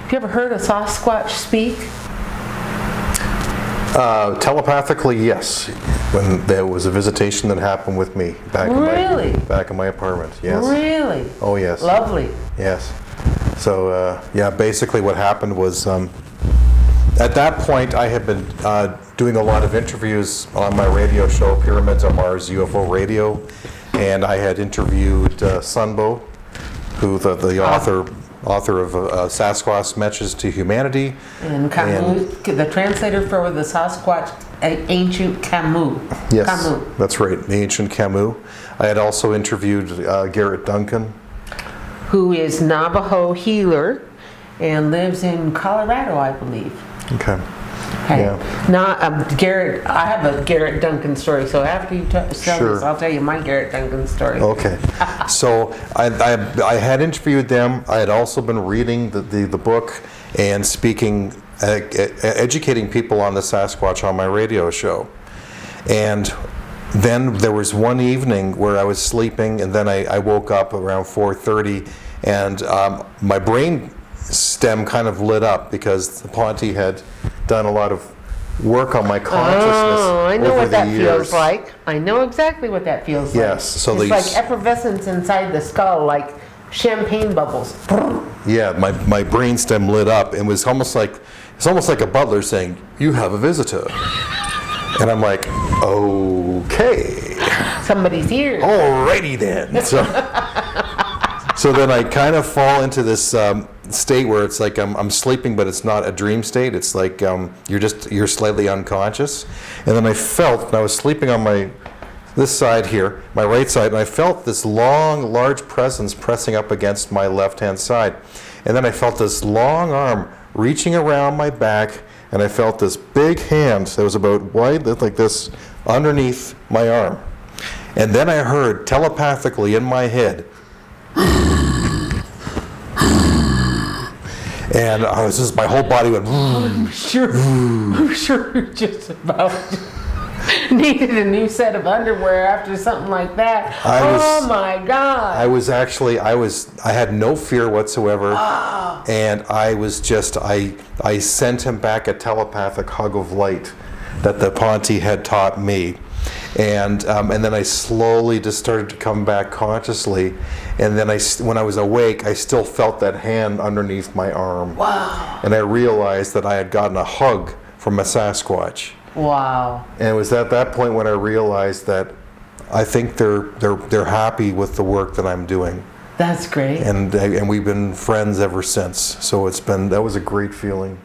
Have you ever heard a Sasquatch speak? Telepathically, yes. When there was a visitation that happened with me back in my apartment. Yes. Really? Oh yes. Lovely. Yes. So yeah, basically what happened was at that point I had been doing a lot of interviews on my radio show, Pyramids on Mars UFO Radio, and I had interviewed Sunbo, who the author of Sasquatch Messages to Humanity. And Camus, the translator for the Sasquatch, ancient Camus. Yes, Camus. that's right, the ancient Camus. I had also interviewed Garrett Duncan, who is Navajo healer and lives in Colorado, I believe. Okay. Hey, Yeah. Garrett. I have a Garrett Duncan story. So after you tell Sure. this, I'll tell you my Garrett Duncan story. Okay. So I had interviewed them. I had also been reading the book and speaking, educating people on the Sasquatch on my radio show. And then there was one evening where I was sleeping, and then I woke up around 4:30, and my brain stem kind of lit up because the Ponte had done a lot of work on my consciousness. Oh, I know over what that the years. feels like. I know exactly what that feels like. Yes, so it's these- like effervescence inside the skull, like champagne bubbles. Yeah, my brain stem lit up. It was almost like a butler saying, "You have a visitor," and I'm like, "Okay, Somebody's here. alrighty then." So then I kind of fall into this state where it's like I'm sleeping, but it's not a dream state. It's like you're slightly unconscious. And then I felt, and I was sleeping on this side here, my right side, and I felt this long, large presence pressing up against my left-hand side. And then I felt this long arm reaching around my back, and I felt this big hand that was about wide, like this, underneath my arm. And then I heard telepathically in my head, and I was just, my whole body went. I'm sure you just about needed a new set of underwear after something like that. Oh my God. I had no fear whatsoever. And I was just, I sent him back a telepathic hug of light that the Ponte had taught me. And then I slowly just started to come back consciously. And then when I was awake, I still felt that hand underneath my arm. Wow. And I realized that I had gotten a hug from a Sasquatch. Wow. And it was at that point when I realized that I think they're happy with the work that I'm doing. That's great. And we've been friends ever since. So that was a great feeling.